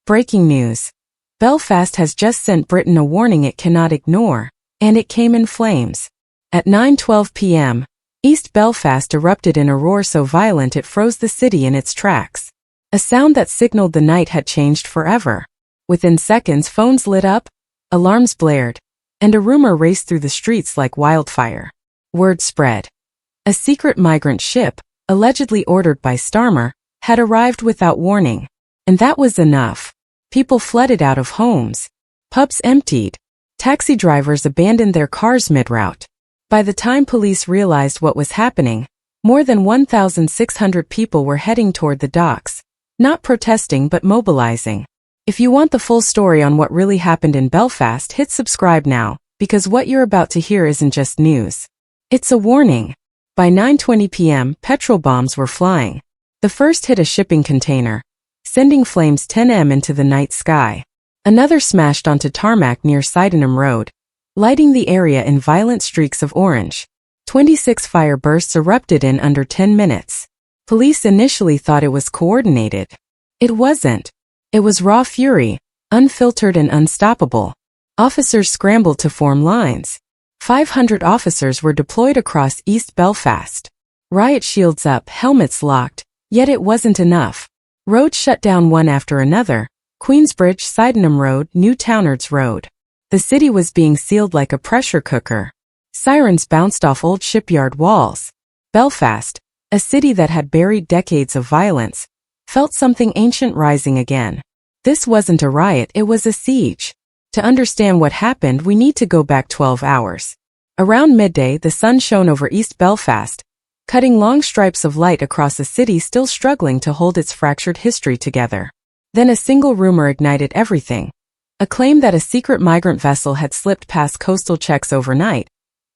Breaking news. Belfast has just sent Britain a warning it cannot ignore, and it came in flames. At 9:12 p.m., East Belfast erupted in a roar so violent it froze the city in its tracks. A sound that signaled the night had changed forever. Within seconds, phones lit up, alarms blared, and a rumor raced through the streets like wildfire. Word spread. A secret migrant ship, allegedly ordered by Starmer, had arrived without warning. And that was enough. People flooded out of homes. Pubs emptied. Taxi drivers abandoned their cars mid-route. By the time police realized what was happening, more than 1,600 people were heading toward the docks, not protesting but mobilizing. If you want the full story on what really happened in Belfast, hit subscribe now, because what you're about to hear isn't just news. It's a warning. By 9:20 p.m., petrol bombs were flying. The first hit a shipping container, sending flames 10 m into the night sky. Another smashed onto tarmac near Sidenham Road, lighting the area in violent streaks of orange. 26 fire bursts erupted in under 10 minutes. Police initially thought it was coordinated. It wasn't. It was raw fury, unfiltered and unstoppable. Officers scrambled to form lines. 500 officers were deployed across East Belfast. Riot shields up, helmets locked, yet it wasn't enough. Roads shut down one after another: Queensbridge, Sidenham Road, New Townards Road. The city was being sealed like a pressure cooker. Sirens bounced off old shipyard walls. Belfast, a city that had buried decades of violence, felt something ancient rising again. This wasn't a riot, it was a siege. To understand what happened, we need to go back 12 hours. Around midday, the sun shone over East Belfast, cutting long stripes of light across a city still struggling to hold its fractured history together. Then a single rumor ignited everything. A claim that a secret migrant vessel had slipped past coastal checks overnight,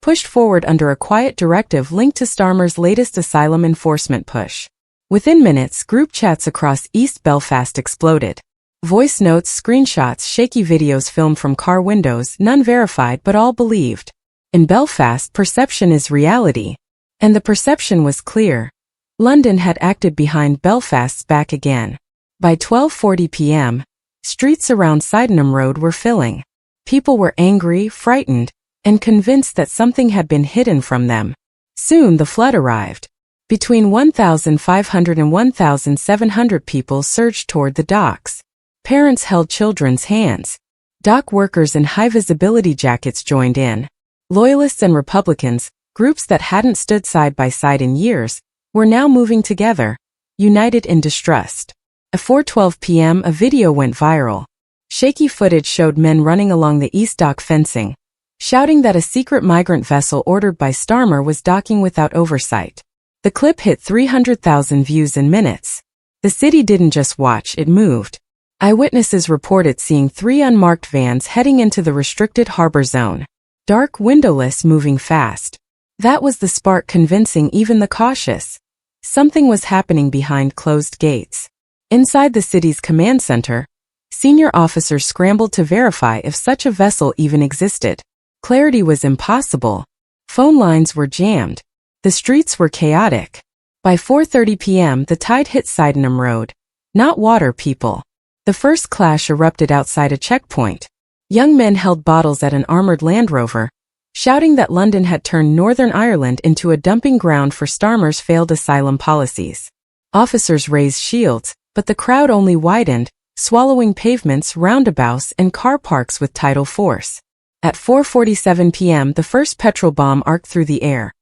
pushed forward under a quiet directive linked to Starmer's latest asylum enforcement push. Within minutes, group chats across East Belfast exploded. Voice notes, screenshots, shaky videos filmed from car windows, none verified but all believed. In Belfast, perception is reality. And the perception was clear. London had acted behind Belfast's back again. By 12:40 p.m., streets around Sidenham Road were filling. People were angry, frightened, and convinced that something had been hidden from them. Soon the flood arrived. Between 1,500 and 1,700 people surged toward the docks. Parents held children's hands. Dock workers in high-visibility jackets joined in. Loyalists and Republicans, groups that hadn't stood side by side in years, were now moving together, united in distrust. At 4:12 p.m., a video went viral. Shaky footage showed men running along the East Dock fencing, shouting that a secret migrant vessel ordered by Starmer was docking without oversight. The clip hit 300,000 views in minutes. The city didn't just watch, it moved. Eyewitnesses reported seeing 3 unmarked vans heading into the restricted harbor zone. Dark, windowless, moving fast. That was the spark convincing even the cautious. Something was happening behind closed gates. Inside the city's command center, senior officers scrambled to verify if such a vessel even existed. Clarity was impossible. Phone lines were jammed. The streets were chaotic. By 4:30 p.m., the tide hit Sidenham Road. Not water, people. The first clash erupted outside a checkpoint. Young men held bottles at an armored Land Rover, shouting that London had turned Northern Ireland into a dumping ground for Starmer's failed asylum policies. Officers raised shields, but the crowd only widened, swallowing pavements, roundabouts, and car parks with tidal force. At 4:47 p.m., the first petrol bomb arced through the air.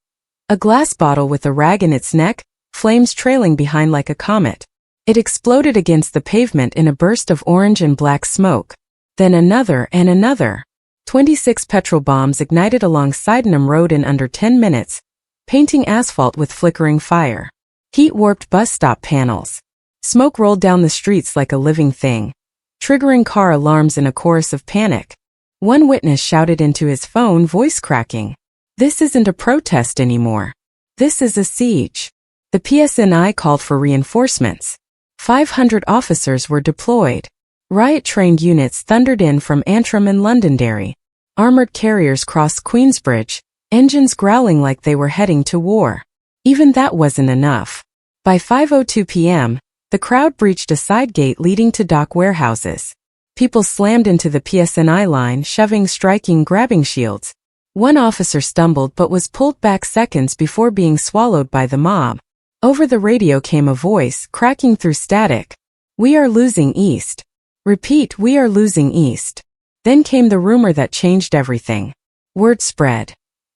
A glass bottle with a rag in its neck, flames trailing behind like a comet. It exploded against the pavement in a burst of orange and black smoke. Then another and another. 26 petrol bombs ignited along Sidenham Road in under 10 minutes, painting asphalt with flickering fire. Heat warped bus stop panels. Smoke rolled down the streets like a living thing, triggering car alarms in a chorus of panic. One witness shouted into his phone, voice cracking, "This isn't a protest anymore. This is a siege." The PSNI called for reinforcements. 500 officers were deployed. Riot-trained units thundered in from Antrim and Londonderry. Armored carriers crossed Queensbridge, engines growling like they were heading to war. Even that wasn't enough. By 5:02 p.m., The crowd breached a side gate leading to dock warehouses. People slammed into the PSNI line, shoving, striking, grabbing shields. One officer stumbled but was pulled back seconds before being swallowed by the mob. Over the radio came a voice, cracking through static. "We are losing East. Repeat, we are losing East." Then came the rumor that changed everything. Word spread.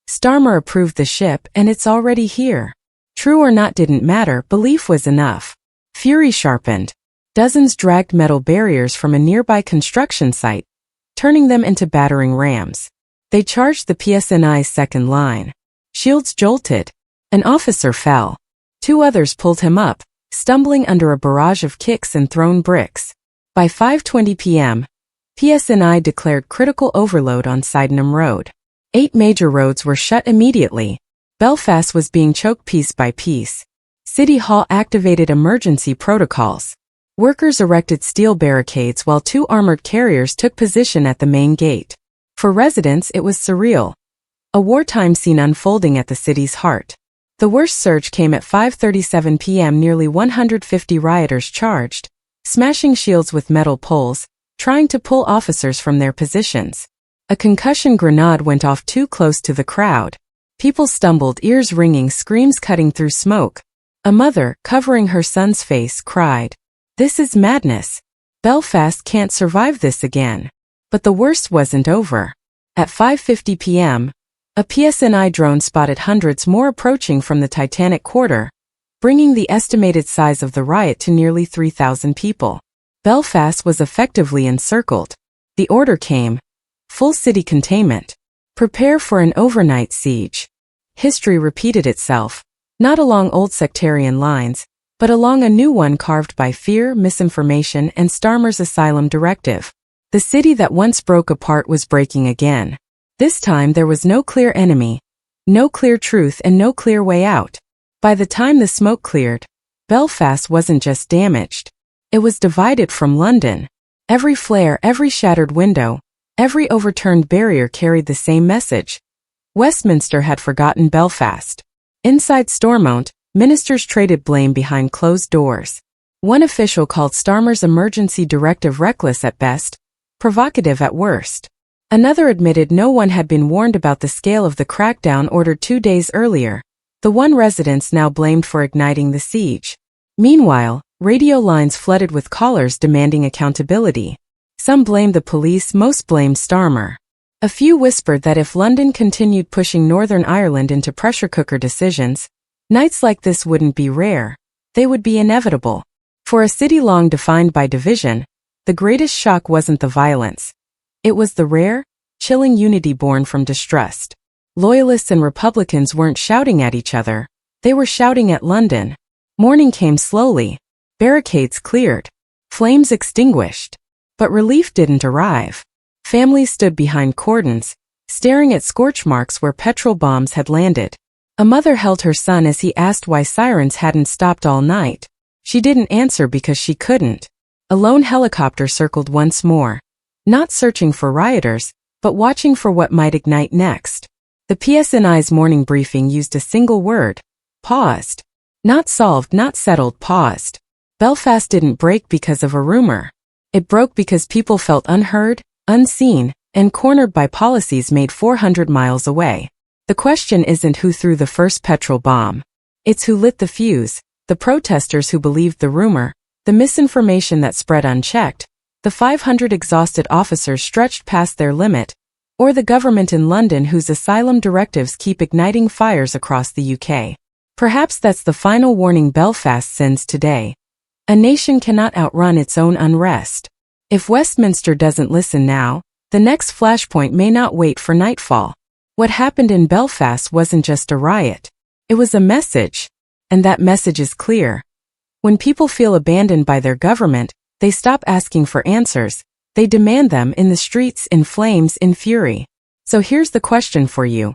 Starmer approved the ship and it's already here. True or not didn't matter, belief was enough. Fury sharpened. Dozens dragged metal barriers from a nearby construction site, turning them into battering rams. They charged the PSNI's second line. Shields jolted. An officer fell. 2 others pulled him up, stumbling under a barrage of kicks and thrown bricks. By 5:20 p.m., PSNI declared critical overload on Sidenham Road. 8 major roads were shut immediately. Belfast was being choked piece by piece. City Hall activated emergency protocols. Workers erected steel barricades while 2 armored carriers took position at the main gate. For residents, it was surreal. A wartime scene unfolding at the city's heart. The worst surge came at 5:37 p.m. Nearly 150 rioters charged, smashing shields with metal poles, trying to pull officers from their positions. A concussion grenade went off too close to the crowd. People stumbled, ears ringing, screams cutting through smoke. A mother, covering her son's face, cried, "This is madness. Belfast can't survive this again." But the worst wasn't over. At 5:50 p.m., a PSNI drone spotted hundreds more approaching from the Titanic Quarter, bringing the estimated size of the riot to nearly 3,000 people. Belfast was effectively encircled. The order came: full city containment. Prepare for an overnight siege. History repeated itself, not along old sectarian lines, but along a new one carved by fear, misinformation, and Starmer's asylum directive. The city that once broke apart was breaking again. This time there was no clear enemy, no clear truth, and no clear way out. By the time the smoke cleared, Belfast wasn't just damaged. It was divided from London. Every flare, every shattered window, every overturned barrier carried the same message. Westminster had forgotten Belfast. Inside Stormont, ministers traded blame behind closed doors. One official called Starmer's emergency directive reckless at best, provocative at worst. Another admitted no one had been warned about the scale of the crackdown ordered 2 days earlier, the one residents now blamed for igniting the siege. Meanwhile, radio lines flooded with callers demanding accountability. Some blamed the police, most blamed Starmer. A few whispered that if London continued pushing Northern Ireland into pressure cooker decisions, nights like this wouldn't be rare. They would be inevitable. For a city long defined by division, the greatest shock wasn't the violence. It was the rare, chilling unity born from distrust. Loyalists and Republicans weren't shouting at each other. They were shouting at London. Morning came slowly. Barricades cleared. Flames extinguished. But relief didn't arrive. Families stood behind cordons, staring at scorch marks where petrol bombs had landed. A mother held her son as he asked why sirens hadn't stopped all night. She didn't answer because she couldn't. A lone helicopter circled once more, not searching for rioters, but watching for what might ignite next. The PSNI's morning briefing used a single word: paused. Not solved, not settled, paused. Belfast didn't break because of a rumor. It broke because people felt unheard, unseen, and cornered by policies made 400 miles away. The question isn't who threw the first petrol bomb. It's who lit the fuse: the protesters who believed the rumor, the misinformation that spread unchecked, the 500 exhausted officers stretched past their limit, or the government in London whose asylum directives keep igniting fires across the UK. Perhaps that's the final warning Belfast sends today. A nation cannot outrun its own unrest. If Westminster doesn't listen now, the next flashpoint may not wait for nightfall. What happened in Belfast wasn't just a riot. It was a message. And that message is clear. When people feel abandoned by their government, they stop asking for answers. They demand them in the streets, in flames, in fury. So here's the question for you.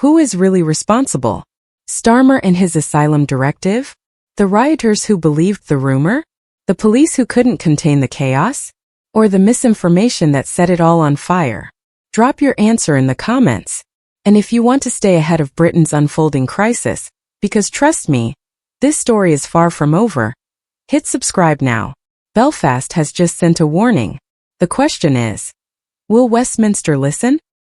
Who is really responsible? Starmer and his asylum directive? The rioters who believed the rumor? The police who couldn't contain the chaos? Or the misinformation that set it all on fire? Drop your answer in the comments. And if you want to stay ahead of Britain's unfolding crisis, because trust me, this story is far from over, Hit subscribe now. Belfast has just sent a warning. The question is, will Westminster listen?